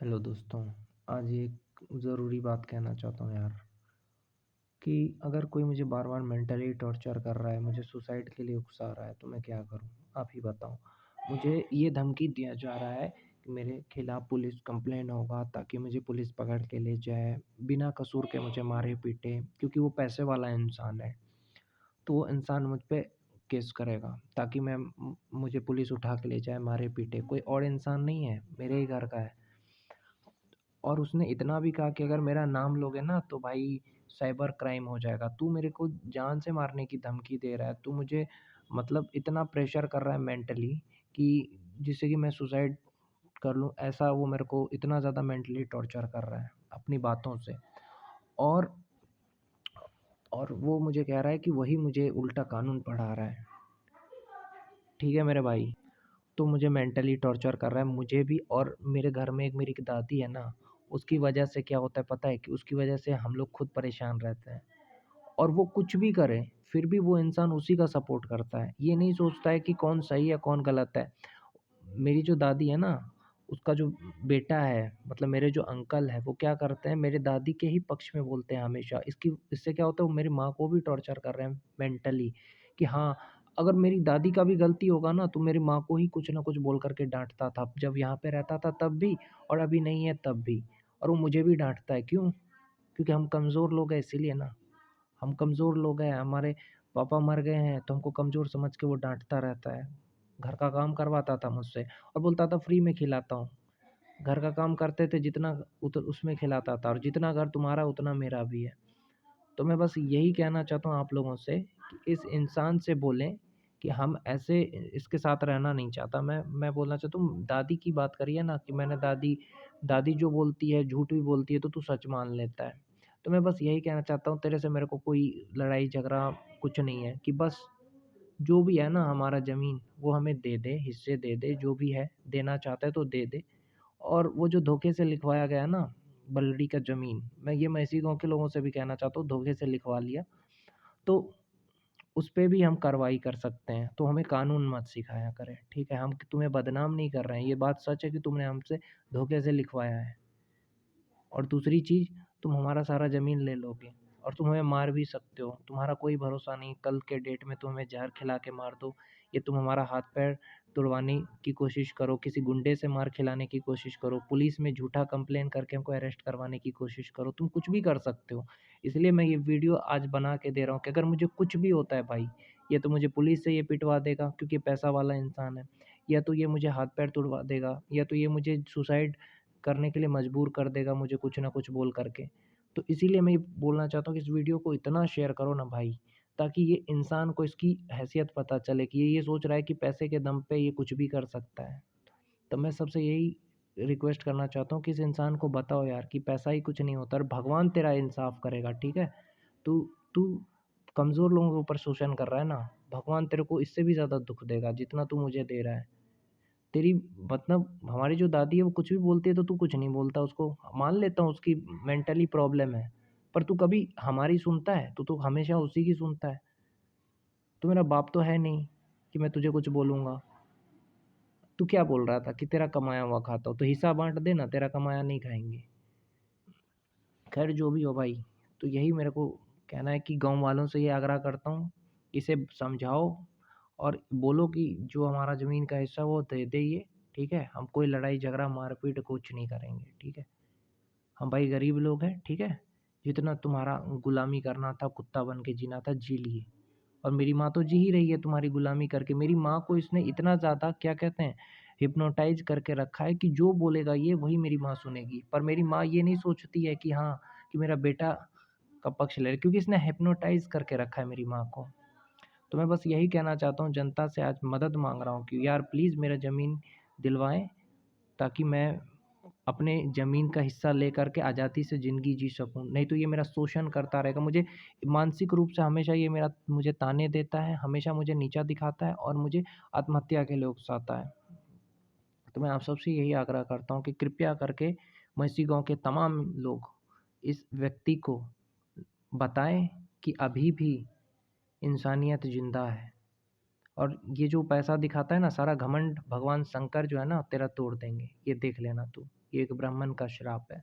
Hello दोस्तों। आज एक ज़रूरी बात कहना चाहता हूँ यार, कि अगर कोई मुझे बार-बार मेंटली टॉर्चर कर रहा है, मुझे सुसाइड के लिए उकसा रहा है, तो मैं क्या करूँ? आप ही बताओ। मुझे ये धमकी दिया जा रहा है कि मेरे खिलाफ़ पुलिस कंप्लेंट होगा ताकि मुझे पुलिस पकड़ के ले जाए, बिना कसूर के मुझे मारे-पीटे, क्योंकि वो पैसे वाला इंसान है। तो वो इंसान मुझ पे केस करेगा ताकि मुझे पुलिस उठा के ले जाए, मारे-पीटे। कोई और इंसान नहीं है, मेरे ही घर का है। और उसने इतना भी कहा कि अगर मेरा नाम लोगे ना तो भाई साइबर क्राइम हो जाएगा। तू मेरे को जान से मारने की धमकी दे रहा है। तू मुझे मतलब इतना प्रेशर कर रहा है मेंटली कि जिससे कि मैं सुसाइड कर लूँ, ऐसा वो मेरे को इतना ज़्यादा मेंटली टॉर्चर कर रहा है अपनी बातों से। और और वो मुझे कह रहा है कि वही मुझे उल्टा कानून पढ़ा रहा है। ठीक है मेरे भाई? तो मुझे मेंटली टॉर्चर कर रहा है, मुझे भी। और मेरे घर में एक मेरी एक दादी है ना, उसकी वजह से क्या होता है पता है? कि उसकी वजह से हम लोग खुद परेशान रहते हैं। और वो कुछ भी करे, फिर भी वो इंसान उसी का सपोर्ट करता है। ये नहीं सोचता है कि कौन सही है, कौन गलत है। मेरी जो दादी है ना, उसका जो बेटा है, मतलब मेरे जो अंकल हैं, वो क्या करते हैं, मेरे दादी के ही पक्ष में बोलते हैं हमेशा। इससे क्या होता है, वो मेरी माँ को भी टॉर्चर कर रहे हैं मेंटली, कि हाँ, अगर मेरी दादी का भी गलती होगा ना, तो मेरी माँ को ही कुछ ना कुछ बोल कर के डाँटता था। जब यहाँ पे रहता था तब भी, और अभी नहीं है तब भी। और वो मुझे भी डाँटता है, क्यों? क्योंकि हम कमज़ोर लोग हैं इसीलिए ना। हम कमज़ोर लोग हैं, हमारे पापा मर गए हैं, तो हमको कमज़ोर समझ के वो डाँटता रहता है। घर का काम करवाता था मुझसे और बोलता था फ्री में खिलाता हूँ। घर का काम करते थे जितना उसमें खिलाता था, और जितना घर तुम्हारा उतना मेरा भी है। तो मैं बस यही कहना चाहता हूँ आप लोगों से कि इस इंसान से बोलें कि हम ऐसे इसके साथ रहना नहीं चाहता। मैं बोलना चाहता हूँ, दादी की बात करी है ना, कि मैंने दादी दादी जो बोलती है, झूठ भी बोलती है तो तू सच मान लेता है। तो मैं बस यही कहना चाहता हूँ, तेरे से मेरे को कोई लड़ाई झगड़ा कुछ नहीं है, कि बस जो भी है ना हमारा ज़मीन, वो हमें दे दे, हिस्से दे दे, जो भी है देना चाहता है तो दे दे। और वो जो धोखे से लिखवाया गया ना, बल्लड़ी का ज़मीन, मैं इसी गाँव के लोगों से भी कहना चाहता हूँ, धोखे से लिखवा लिया, तो उस पे भी हम कार्रवाई कर सकते हैं। तो हमें कानून मत सिखाया करें, ठीक है? हम तुम्हें बदनाम नहीं कर रहे हैं, ये बात सच है कि तुमने हमसे धोखे से लिखवाया है। और दूसरी चीज़, तुम हमारा सारा ज़मीन ले लोगे और तुम हमें मार भी सकते हो। तुम्हारा कोई भरोसा नहीं, कल के डेट में तुम हमें ज़हर खिला के मार दो, या तुम हमारा हाथ-पैर तुड़वाने की कोशिश करो, किसी गुंडे से मार खिलाने की कोशिश करो, पुलिस में झूठा कंप्लेन करके हमको अरेस्ट करवाने की कोशिश करो, तुम कुछ भी कर सकते हो। इसलिए मैं ये वीडियो आज बना के दे रहा हूँ कि अगर मुझे कुछ भी होता है भाई, या तो मुझे पुलिस से ये पिटवा देगा क्योंकि पैसा वाला इंसान है, या तो ये मुझे हाथ-पैर तुड़वा देगा, या तो ये मुझे सुसाइड करने के लिए मजबूर कर देगा मुझे कुछ ना कुछ बोल कर के। तो इसीलिए मैं ये बोलना चाहता हूँ कि इस वीडियो को इतना शेयर करो ना भाई, ताकि ये इंसान को इसकी हैसियत पता चले कि ये सोच रहा है कि पैसे के दम पे ये कुछ भी कर सकता है। तो मैं सबसे यही रिक्वेस्ट करना चाहता हूँ कि इस इंसान को बताओ यार कि पैसा ही कुछ नहीं होता, और भगवान तेरा इंसाफ करेगा, ठीक है? तू तू कमज़ोर लोगों के ऊपर शोषण कर रहा है ना, भगवान तेरे को इससे भी ज़्यादा दुःख देगा जितना तू मुझे दे रहा है। तेरी मतलब हमारी जो दादी है वो कुछ भी बोलती है तो तू कुछ नहीं बोलता उसको। मान लेता हूँ उसकी मेंटली प्रॉब्लम है, पर तू कभी हमारी सुनता है? तू तो हमेशा उसी की सुनता है। तू मेरा बाप तो है नहीं कि मैं तुझे कुछ बोलूँगा। तू क्या बोल रहा था कि तेरा कमाया हुआ खाता हूँ, तो हिस्सा बाँट दे ना, तेरा कमाया नहीं खाएँगे। खैर जो भी हो भाई, तो यही मेरे को कहना है कि गाँव वालों से ये आग्रह करता हूँ, इसे समझाओ और बोलो कि जो हमारा ज़मीन का हिस्सा वो दे दे ये, ठीक है? हम कोई लड़ाई झगड़ा मारपीट कुछ नहीं करेंगे, ठीक है? हम भाई गरीब लोग हैं, ठीक है? जितना तुम्हारा गुलामी करना था, कुत्ता बन के जीना था, जी लिए। और मेरी माँ तो जी ही रही है तुम्हारी गुलामी करके। मेरी माँ को इसने इतना ज़्यादा क्या कहते हैं, हिप्नोटाइज़ करके रखा है कि जो बोलेगा ये वही मेरी माँ सुनेगी। पर मेरी माँ ये नहीं सोचती है कि हाँ, कि मेरा बेटा का पक्ष ले, क्योंकि इसने हिप्नोटाइज़ करके रखा है मेरी माँ को। तो मैं बस यही कहना चाहता हूँ, जनता से आज मदद माँग रहा हूँ कि यार प्लीज़ मेरा ज़मीन दिलवाएँ, ताकि मैं अपने ज़मीन का हिस्सा लेकर के आज़ादी से ज़िंदगी जी सकूँ। नहीं तो ये मेरा शोषण करता रहेगा। मुझे मानसिक रूप से हमेशा ये मेरा मुझे ताने देता है, हमेशा मुझे नीचा दिखाता है और मुझे आत्महत्या के लिए उकसाता है। तो मैं आप सबसे यही आग्रह करता हूँ कि कृपया करके मैसी गाँव के तमाम लोग इस व्यक्ति को बताएँ कि अभी भी इंसानियत ज़िंदा है। और ये जो पैसा दिखाता है ना, सारा घमंड भगवान शंकर जो है ना तेरा तोड़ देंगे, ये देख लेना तू। ये एक ब्राह्मण का श्राप है।